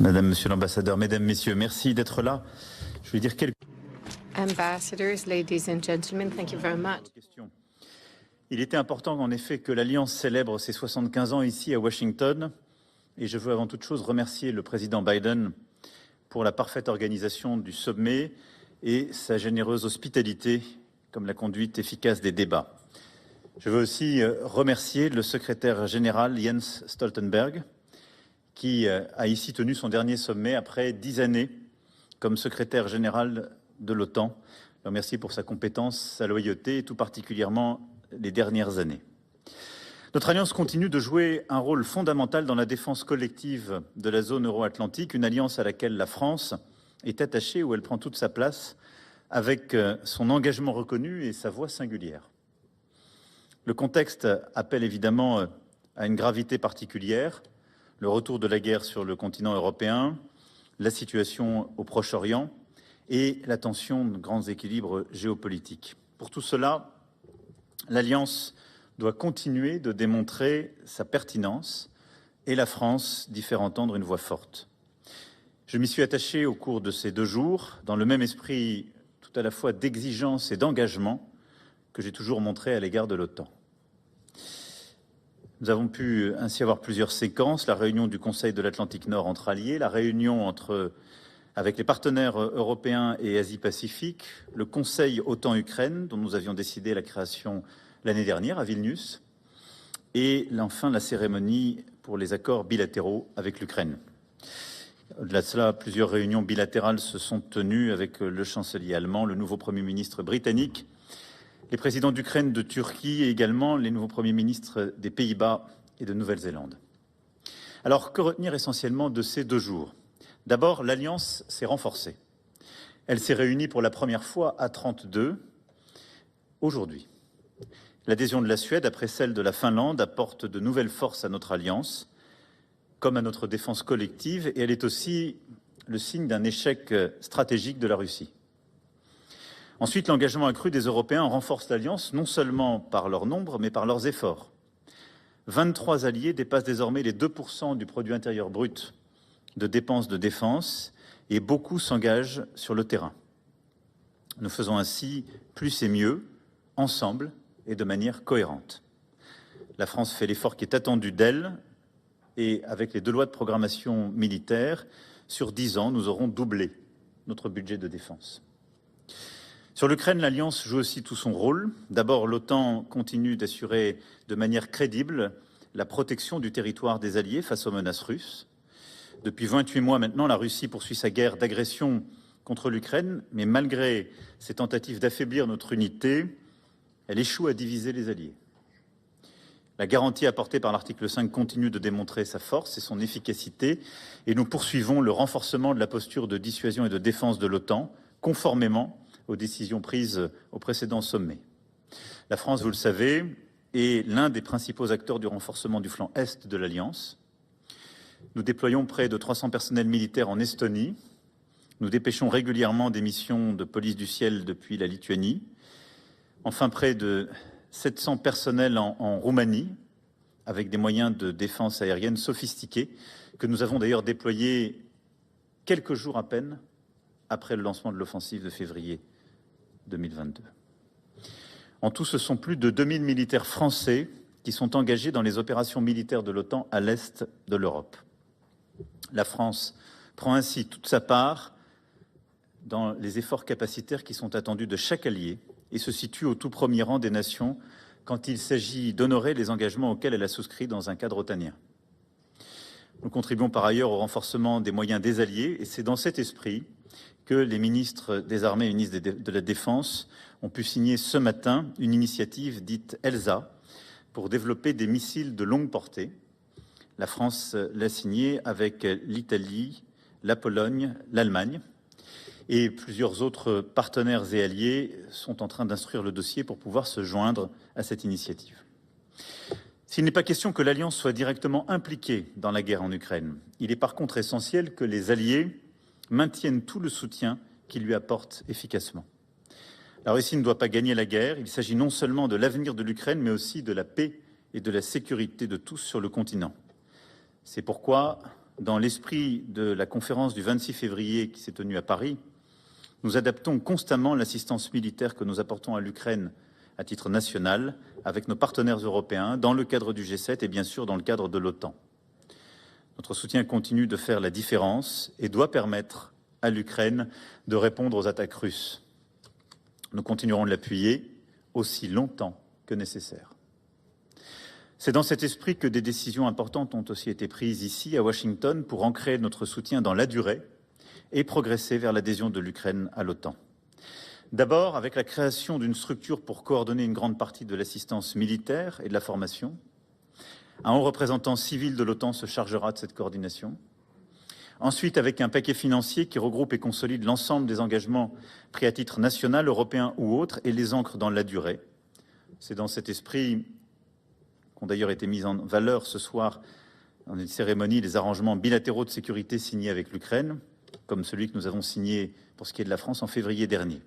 Madame, Monsieur l'ambassadeur, Mesdames, Messieurs, merci d'être là. Je vais dire quelques Ambassadors, ladies and gentlemen, thank you very much. questions. Il était important en effet que l'Alliance célèbre ses 75 ans ici à Washington et je veux avant toute chose remercier le président Biden pour la parfaite organisation du sommet et sa généreuse hospitalité comme la conduite efficace des débats. Je veux aussi remercier le secrétaire général Jens Stoltenberg qui a ici tenu son dernier sommet après 10 années comme secrétaire général de l'OTAN. Je le remercie pour sa compétence, sa loyauté et tout particulièrement les dernières années. Notre alliance continue de jouer un rôle fondamental dans la défense collective de la zone euro-atlantique, une alliance à laquelle la France est attachée, où elle prend toute sa place, avec son engagement reconnu et sa voix singulière. Le contexte appelle évidemment à une gravité particulière, le retour de la guerre sur le continent européen, la situation au Proche-Orient et la tension de grands équilibres géopolitiques. Pour tout cela, l'Alliance doit continuer de démontrer sa pertinence et la France d'y faire entendre une voix forte. Je m'y suis attaché au cours de ces 2 jours, dans le même esprit tout à la fois d'exigence et d'engagement que j'ai toujours montré à l'égard de l'OTAN. Nous avons pu ainsi avoir plusieurs séquences, la réunion du Conseil de l'Atlantique Nord entre alliés, la réunion avec les partenaires européens et Asie-Pacifique, le Conseil OTAN-Ukraine, dont nous avions décidé la création l'année dernière à Vilnius, et enfin la cérémonie pour les accords bilatéraux avec l'Ukraine. Au-delà de cela, plusieurs réunions bilatérales se sont tenues avec le chancelier allemand, le nouveau Premier ministre britannique, les présidents d'Ukraine, de Turquie et également les nouveaux premiers ministres des Pays-Bas et de Nouvelle-Zélande. Alors, que retenir essentiellement de ces 2 jours ? D'abord, l'Alliance s'est renforcée. Elle s'est réunie pour la première fois à 32 aujourd'hui. L'adhésion de la Suède, après celle de la Finlande, apporte de nouvelles forces à notre Alliance, comme à notre défense collective, et elle est aussi le signe d'un échec stratégique de la Russie. Ensuite, l'engagement accru des Européens renforce l'Alliance, non seulement par leur nombre, mais par leurs efforts. 23 alliés dépassent désormais les 2% du produit intérieur brut de dépenses de défense, et beaucoup s'engagent sur le terrain. Nous faisons ainsi plus et mieux, ensemble et de manière cohérente. La France fait l'effort qui est attendu d'elle, et avec les 2 lois de programmation militaire, sur 10 ans, nous aurons doublé notre budget de défense. Sur l'Ukraine, l'Alliance joue aussi tout son rôle. D'abord, l'OTAN continue d'assurer de manière crédible la protection du territoire des alliés face aux menaces russes. Depuis 28 mois maintenant, la Russie poursuit sa guerre d'agression contre l'Ukraine, mais malgré ses tentatives d'affaiblir notre unité, elle échoue à diviser les alliés. La garantie apportée par l'article 5 continue de démontrer sa force et son efficacité, et nous poursuivons le renforcement de la posture de dissuasion et de défense de l'OTAN, conformément aux décisions prises au précédent sommet. La France, vous le savez, est l'un des principaux acteurs du renforcement du flanc Est de l'Alliance. Nous déployons près de 300 personnels militaires en Estonie. Nous dépêchons régulièrement des missions de police du ciel depuis la Lituanie. Enfin, près de 700 personnels en Roumanie, avec des moyens de défense aérienne sophistiqués, que nous avons d'ailleurs déployés quelques jours à peine après le lancement de l'offensive de février 2022. En tout, ce sont plus de 2000 militaires français qui sont engagés dans les opérations militaires de l'OTAN à l'est de l'Europe. La France prend ainsi toute sa part dans les efforts capacitaires qui sont attendus de chaque allié et se situe au tout premier rang des nations quand il s'agit d'honorer les engagements auxquels elle a souscrit dans un cadre otanien. Nous contribuons par ailleurs au renforcement des moyens des alliés et c'est dans cet esprit que les ministres des Armées et les ministres de la Défense ont pu signer ce matin une initiative dite ELSA pour développer des missiles de longue portée. La France l'a signée avec l'Italie, la Pologne, l'Allemagne et plusieurs autres partenaires et alliés sont en train d'instruire le dossier pour pouvoir se joindre à cette initiative. S'il n'est pas question que l'Alliance soit directement impliquée dans la guerre en Ukraine, il est par contre essentiel que les alliés maintiennent tout le soutien qu'ils lui apportent efficacement. La Russie ne doit pas gagner la guerre, il s'agit non seulement de l'avenir de l'Ukraine, mais aussi de la paix et de la sécurité de tous sur le continent. C'est pourquoi dans l'esprit de la conférence du 26 février qui s'est tenue à Paris, nous adaptons constamment l'assistance militaire que nous apportons à l'Ukraine à titre national avec nos partenaires européens dans le cadre du G7 et bien sûr dans le cadre de l'OTAN. Notre soutien continue de faire la différence et doit permettre à l'Ukraine de répondre aux attaques russes. Nous continuerons de l'appuyer aussi longtemps que nécessaire. C'est dans cet esprit que des décisions importantes ont aussi été prises ici, à Washington, pour ancrer notre soutien dans la durée et progresser vers l'adhésion de l'Ukraine à l'OTAN. D'abord, avec la création d'une structure pour coordonner une grande partie de l'assistance militaire et de la formation. Un haut représentant civil de l'OTAN se chargera de cette coordination. Ensuite, avec un paquet financier qui regroupe et consolide l'ensemble des engagements pris à titre national, européen ou autre et les ancre dans la durée. C'est dans cet esprit qu'ont d'ailleurs été mis en valeur ce soir dans une cérémonie les arrangements bilatéraux de sécurité signés avec l'Ukraine, comme celui que nous avons signé pour ce qui est de la France en février dernier.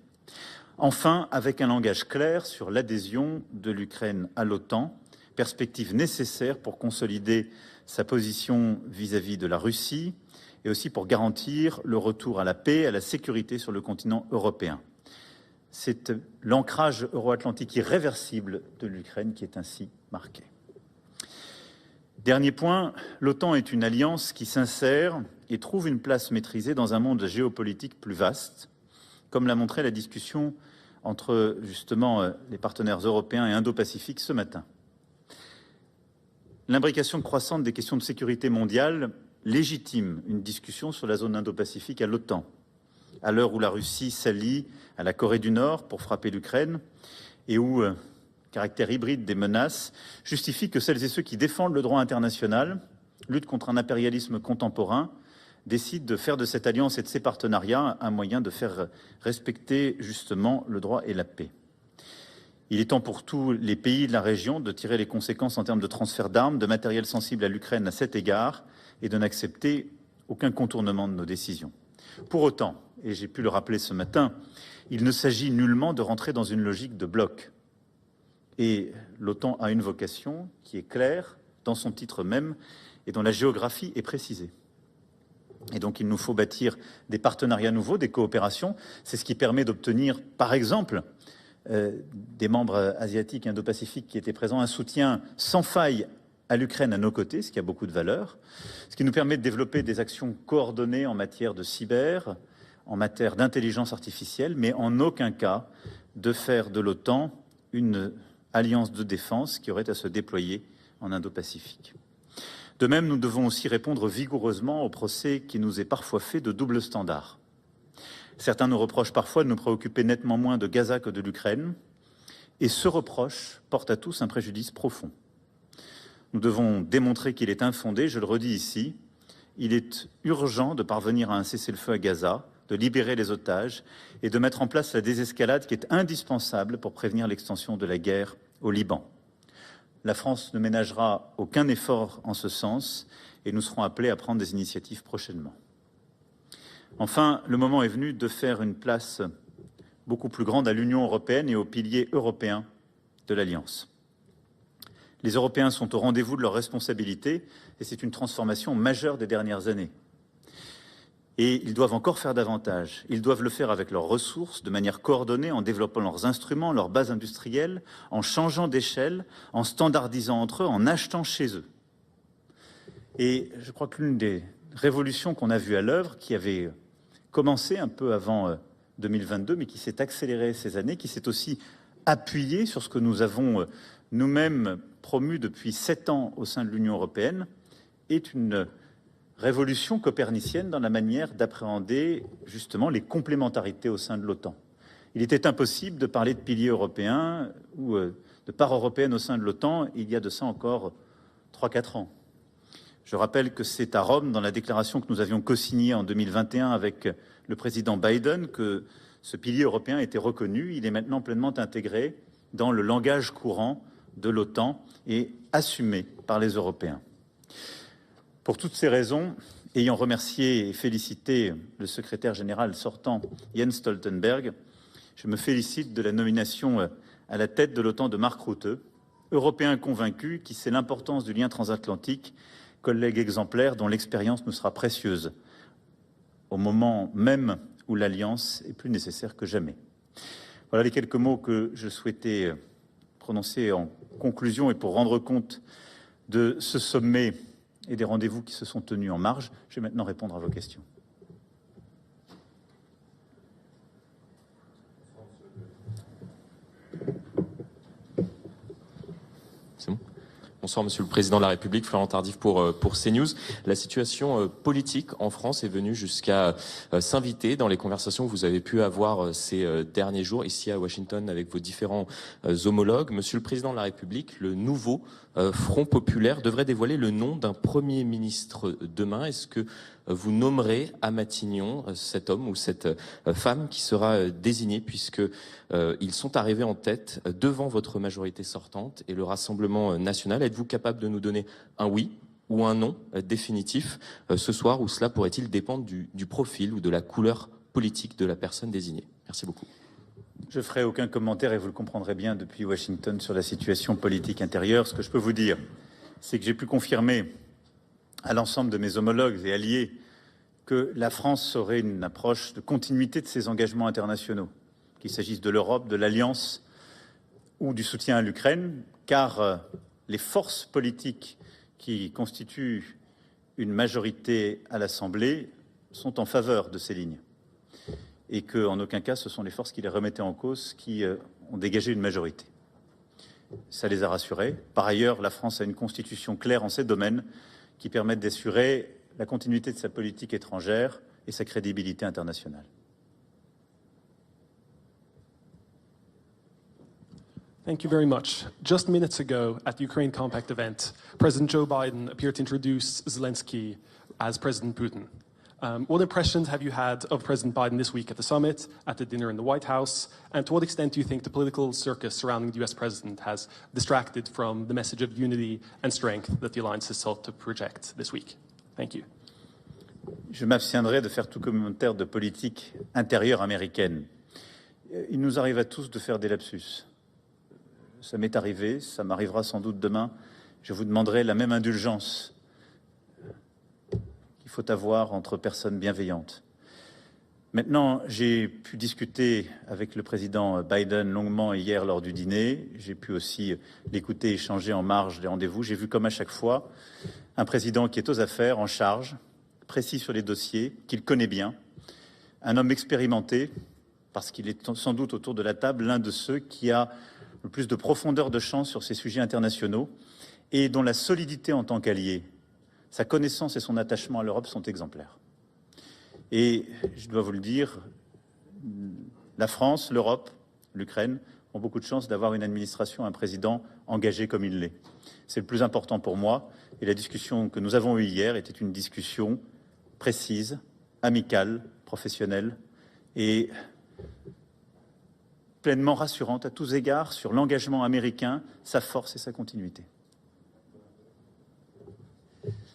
Enfin, avec un langage clair sur l'adhésion de l'Ukraine à l'OTAN, perspective nécessaire pour consolider sa position vis-à-vis de la Russie et aussi pour garantir le retour à la paix et à la sécurité sur le continent européen. C'est l'ancrage euro-atlantique irréversible de l'Ukraine qui est ainsi marqué. Dernier point, l'OTAN est une alliance qui s'insère et trouve une place maîtrisée dans un monde géopolitique plus vaste, comme l'a montré la discussion entre justement les partenaires européens et indo-pacifiques ce matin. L'imbrication croissante des questions de sécurité mondiale légitime une discussion sur la zone indo-pacifique à l'OTAN, à l'heure où la Russie s'allie à la Corée du Nord pour frapper l'Ukraine et où le caractère hybride des menaces justifie que celles et ceux qui défendent le droit international, luttent contre un impérialisme contemporain, décident de faire de cette alliance et de ces partenariats un moyen de faire respecter justement le droit et la paix. Il est temps pour tous les pays de la région de tirer les conséquences en termes de transfert d'armes, de matériel sensible à l'Ukraine à cet égard et de n'accepter aucun contournement de nos décisions. Pour autant, et j'ai pu le rappeler ce matin, il ne s'agit nullement de rentrer dans une logique de bloc. Et l'OTAN a une vocation qui est claire dans son titre même et dont la géographie est précisée. Et donc il nous faut bâtir des partenariats nouveaux, des coopérations. C'est ce qui permet d'obtenir, par exemple, des membres asiatiques et indo-pacifiques qui étaient présents, un soutien sans faille à l'Ukraine à nos côtés, ce qui a beaucoup de valeur, ce qui nous permet de développer des actions coordonnées en matière de cyber, en matière d'intelligence artificielle, mais en aucun cas de faire de l'OTAN une alliance de défense qui aurait à se déployer en Indo-Pacifique. De même, nous devons aussi répondre vigoureusement au procès qui nous est parfois fait de double standard. Certains nous reprochent parfois de nous préoccuper nettement moins de Gaza que de l'Ukraine, et ce reproche porte à tous un préjudice profond. Nous devons démontrer qu'il est infondé, je le redis ici, il est urgent de parvenir à un cessez-le-feu à Gaza, de libérer les otages et de mettre en place la désescalade qui est indispensable pour prévenir l'extension de la guerre au Liban. La France ne ménagera aucun effort en ce sens et nous serons appelés à prendre des initiatives prochainement. Enfin, le moment est venu de faire une place beaucoup plus grande à l'Union européenne et aux piliers européens de l'Alliance. Les Européens sont au rendez-vous de leurs responsabilités et c'est une transformation majeure des dernières années. Et ils doivent encore faire davantage. Ils doivent le faire avec leurs ressources, de manière coordonnée, en développant leurs instruments, leurs bases industrielles, en changeant d'échelle, en standardisant entre eux, en achetant chez eux. Et je crois que l'une des révolutions qu'on a vues à l'œuvre, qui avait commencé un peu avant 2022, mais qui s'est accélérée ces années, qui s'est aussi appuyée sur ce que nous avons nous-mêmes promu depuis 7 ans au sein de l'Union européenne, est une révolution copernicienne dans la manière d'appréhender justement les complémentarités au sein de l'OTAN. Il était impossible de parler de piliers européens ou de part européenne au sein de l'OTAN il y a de ça encore 3-4 ans. Je rappelle que c'est à Rome, dans la déclaration que nous avions co-signée en 2021 avec le président Biden, que ce pilier européen était reconnu. Il est maintenant pleinement intégré dans le langage courant de l'OTAN et assumé par les Européens. Pour toutes ces raisons, ayant remercié et félicité le secrétaire général sortant Jens Stoltenberg, je me félicite de la nomination à la tête de l'OTAN de Mark Rutte, Européen convaincu qui sait l'importance du lien transatlantique collègues exemplaires dont l'expérience nous sera précieuse au moment même où l'alliance est plus nécessaire que jamais. Voilà les quelques mots que je souhaitais prononcer en conclusion et pour rendre compte de ce sommet et des rendez-vous qui se sont tenus en marge. Je vais maintenant répondre à vos questions. C'est bon. Bonsoir Monsieur le Président de la République, Florent Tardif pour CNews. La situation politique en France est venue jusqu'à s'inviter dans les conversations que vous avez pu avoir ces derniers jours ici à Washington avec vos différents homologues. Monsieur le Président de la République, le nouveau Front populaire devrait dévoiler le nom d'un Premier ministre demain. Est-ce que vous nommerez à Matignon cet homme ou cette femme qui sera désigné puisque ils sont arrivés en tête devant votre majorité sortante et le Rassemblement national? Êtes-vous capable de nous donner un oui ou un non définitif ce soir, ou cela pourrait-il dépendre du profil ou de la couleur politique de la personne désignée? Merci beaucoup. Je ne ferai aucun commentaire, et vous le comprendrez bien, depuis Washington sur la situation politique intérieure. Ce que je peux vous dire, c'est que j'ai pu confirmer à l'ensemble de mes homologues et alliés que la France aurait une approche de continuité de ses engagements internationaux, qu'il s'agisse de l'Europe, de l'Alliance ou du soutien à l'Ukraine, car les forces politiques qui constituent une majorité à l'Assemblée sont en faveur de ces lignes. Et qu'en aucun cas, ce sont les forces qui les remettaient en cause qui ont dégagé une majorité. Ça les a rassurés. Par ailleurs, la France a une constitution claire en ces domaines qui permettent d'assurer la continuité de sa politique étrangère et sa crédibilité internationale. Thank you very much. Just minutes ago, at the Ukraine Compact event, President Joe Biden appeared to introduce Zelensky as President Putin. What impressions have you had of President Biden this week at the summit, at the dinner in the White House, and to what extent do you think the political circus surrounding the US president has distracted from the message of unity and strength that the alliance has sought to project this week? Thank you. Je m'abstiendrai de faire tout commentaire de politique intérieure américaine. Il nous arrive à tous de faire des lapsus. Ça m'est arrivé, ça m'arrivera sans doute demain. Je vous demanderai la même indulgence qu'il faut avoir entre personnes bienveillantes. Maintenant, j'ai pu discuter avec le président Biden longuement hier lors du dîner. J'ai pu aussi l'écouter échanger en marge des rendez-vous. J'ai vu comme à chaque fois un président qui est aux affaires, en charge, précis sur les dossiers, qu'il connaît bien, un homme expérimenté, parce qu'il est sans doute autour de la table l'un de ceux qui a le plus de profondeur de champ sur ces sujets internationaux et dont la solidité en tant qu'allié, sa connaissance et son attachement à l'Europe sont exemplaires. Et je dois vous le dire, la France, l'Europe, l'Ukraine ont beaucoup de chance d'avoir une administration, un président engagé comme il l'est. C'est le plus important pour moi. Et la discussion que nous avons eue hier était une discussion précise, amicale, professionnelle et pleinement rassurante à tous égards sur l'engagement américain, sa force et sa continuité.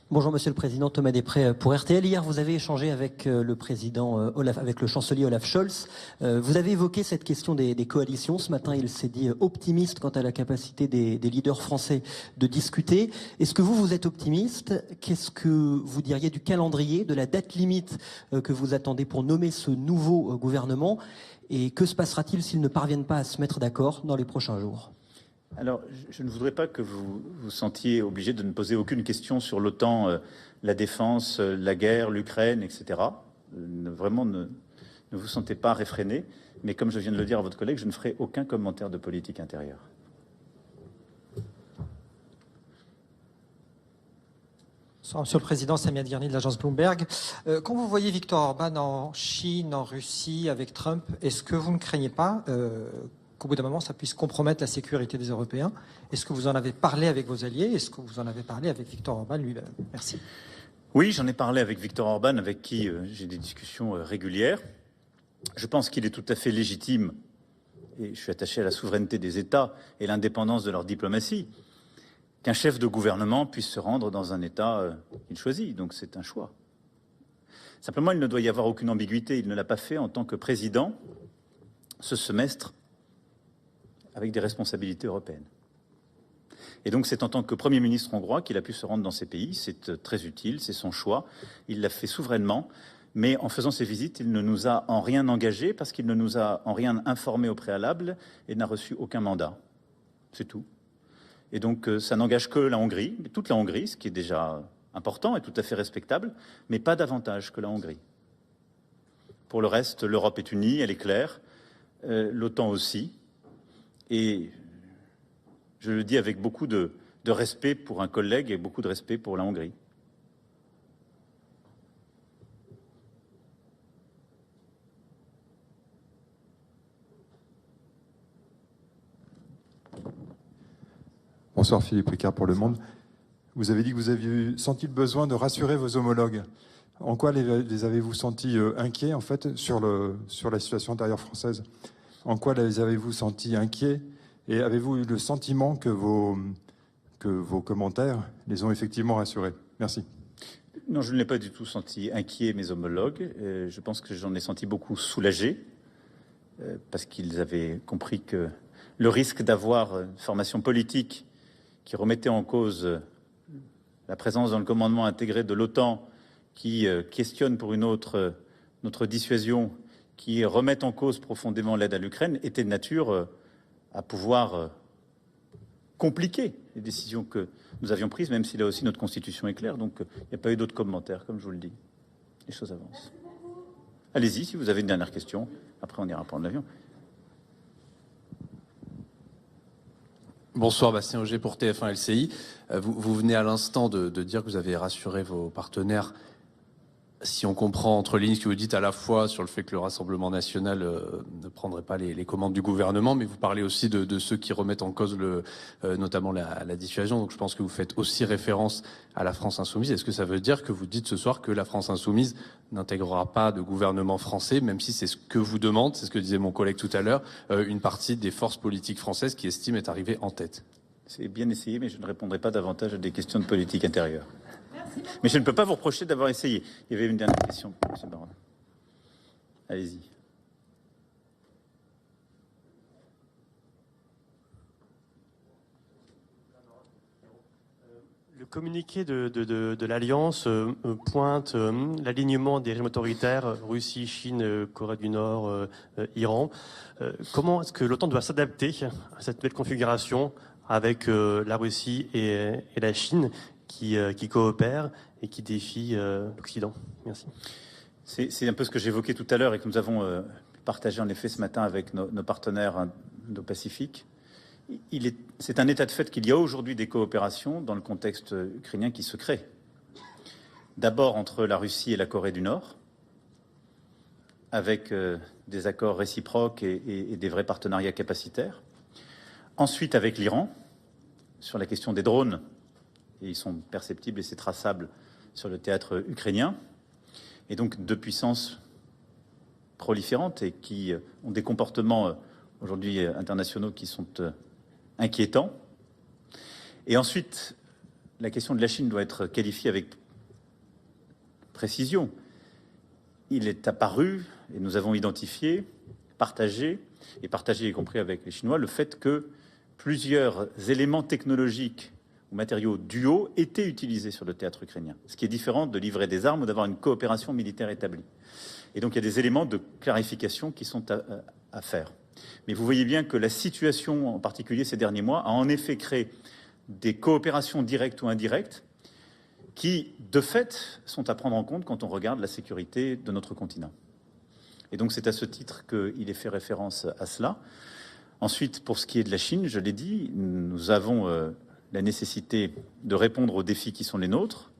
Bonjour Monsieur le Président, Thomas Després pour RTL. Hier, vous avez échangé avec le président avec le chancelier Olaf Scholz. Vous avez évoqué cette question des coalitions. Ce matin, il s'est dit optimiste quant à la capacité des leaders français de discuter. Est-ce que vous êtes optimiste? Qu'est-ce que vous diriez du calendrier, de la date limite que vous attendez pour nommer ce nouveau gouvernement? Et que se passera-t-il s'ils ne parviennent pas à se mettre d'accord dans les prochains jours? Alors, je ne voudrais pas que vous vous sentiez obligé de ne poser aucune question sur l'OTAN, la défense, la guerre, l'Ukraine, etc. Vraiment, ne vous sentez pas réfréné. Mais comme je viens de le dire à votre collègue, je ne ferai aucun commentaire de politique intérieure. Bonsoir, Monsieur le Président, Samia Dghirni de l'agence Bloomberg. Quand vous voyez Viktor Orban en Chine, en Russie, avec Trump, est-ce que vous ne craignez pas qu'au bout d'un moment, ça puisse compromettre la sécurité des Européens? Est-ce que vous en avez parlé avec vos alliés? Est-ce que vous en avez parlé avec Viktor Orban lui-même? Merci. Oui, j'en ai parlé avec Viktor Orban, avec qui j'ai des discussions régulières. Je pense qu'il est tout à fait légitime, et je suis attaché à la souveraineté des États et l'indépendance de leur diplomatie, qu'un chef de gouvernement puisse se rendre dans un État qu'il choisit. Donc c'est un choix. Simplement, il ne doit y avoir aucune ambiguïté. Il ne l'a pas fait en tant que président ce semestre avec des responsabilités européennes. Et donc c'est en tant que Premier ministre hongrois qu'il a pu se rendre dans ces pays. C'est très utile, c'est son choix. Il l'a fait souverainement. Mais en faisant ces visites, il ne nous a en rien engagés parce qu'il ne nous a en rien informés au préalable et n'a reçu aucun mandat. C'est tout. Et donc ça n'engage que la Hongrie, toute la Hongrie, ce qui est déjà important et tout à fait respectable, mais pas davantage que la Hongrie. Pour le reste, l'Europe est unie, elle est claire, l'OTAN aussi. Et je le dis avec beaucoup de respect pour un collègue et beaucoup de respect pour la Hongrie. Bonsoir, Philippe Ricard pour Le Monde. Vous avez dit que vous aviez senti le besoin de rassurer vos homologues. En quoi les avez-vous sentis inquiets, en fait, sur la situation intérieure française? En quoi les avez-vous sentis inquiets? Et avez-vous eu le sentiment que vos commentaires les ont effectivement rassurés? Merci. Non, je ne l'ai pas du tout senti inquiet, mes homologues. Je pense que j'en ai senti beaucoup soulagés, parce qu'ils avaient compris que le risque d'avoir une formation politique qui remettait en cause la présence dans le commandement intégré de l'OTAN, qui questionne pour une autre notre dissuasion, qui remet en cause profondément l'aide à l'Ukraine, était de nature à pouvoir compliquer les décisions que nous avions prises, même si là aussi notre Constitution est claire. Donc il n'y a pas eu d'autres commentaires, comme je vous le dis. Les choses avancent. Allez-y, si vous avez une dernière question. Après, on ira prendre l'avion. Bonsoir, Bastien Auger pour TF1 LCI. Vous venez à l'instant de dire que vous avez rassuré vos partenaires. Si on comprend entre lignes ce que vous dites à la fois sur le fait que le Rassemblement national ne prendrait pas les commandes du gouvernement, mais vous parlez aussi de ceux qui remettent en cause notamment la dissuasion. Donc je pense que vous faites aussi référence à la France insoumise. Est-ce que ça veut dire que vous dites ce soir que la France insoumise n'intégrera pas de gouvernement français, même si c'est ce que vous demande, c'est ce que disait mon collègue tout à l'heure, une partie des forces politiques françaises qui estiment être arrivée en tête? C'est bien essayé, mais je ne répondrai pas davantage à des questions de politique intérieure. Mais je ne peux pas vous reprocher d'avoir essayé. Il y avait une dernière question, M. Baron. Allez-y. Le communiqué de l'Alliance pointe l'alignement des régimes autoritaires, Russie, Chine, Corée du Nord, Iran. Comment est-ce que l'OTAN doit s'adapter à cette nouvelle configuration avec la Russie et la Chine qui coopèrent et qui défient l'Occident? Merci. C'est un peu ce que j'évoquais tout à l'heure et que nous avons partagé en effet ce matin avec nos partenaires indo-pacifiques. C'est un état de fait qu'il y a aujourd'hui des coopérations dans le contexte ukrainien qui se créent. D'abord entre la Russie et la Corée du Nord, avec des accords réciproques et des vrais partenariats capacitaires. Ensuite avec l'Iran, sur la question des drones, et ils sont perceptibles et c'est traçable sur le théâtre ukrainien. Et donc deux puissances proliférantes et qui ont des comportements aujourd'hui internationaux qui sont inquiétants. Et ensuite, la question de la Chine doit être qualifiée avec précision. Il est apparu, et nous avons identifié, partagé y compris avec les Chinois, le fait que plusieurs éléments technologiques ou matériaux duaux étaient utilisés sur le théâtre ukrainien, ce qui est différent de livrer des armes ou d'avoir une coopération militaire établie. Et donc il y a des éléments de clarification qui sont à faire. Mais vous voyez bien que la situation, en particulier ces derniers mois, a en effet créé des coopérations directes ou indirectes qui, de fait, sont à prendre en compte quand on regarde la sécurité de notre continent. Et donc c'est à ce titre qu'il est fait référence à cela. Ensuite, pour ce qui est de la Chine, je l'ai dit, nous avons la nécessité de répondre aux défis qui sont les nôtres,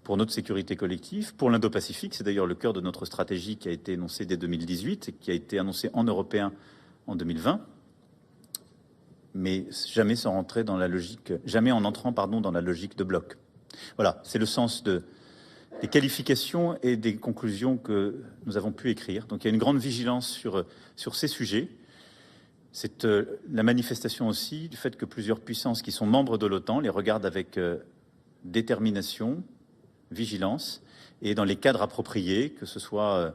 pour notre sécurité collective, pour l'Indo-Pacifique. C'est d'ailleurs le cœur de notre stratégie qui a été énoncée dès 2018 et qui a été annoncée en européen en 2020, mais jamais sans rentrer dans la logique, jamais en entrant dans la logique de bloc. Voilà, c'est le sens des qualifications et des conclusions que nous avons pu écrire. Donc il y a une grande vigilance sur ces sujets. C'est la manifestation aussi du fait que plusieurs puissances qui sont membres de l'OTAN les regardent avec détermination, vigilance, et dans les cadres appropriés, que ce soit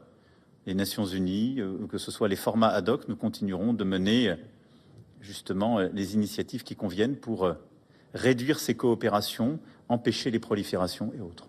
les Nations Unies ou que ce soit les formats ad hoc, nous continuerons de mener justement les initiatives qui conviennent pour réduire ces coopérations, empêcher les proliférations et autres.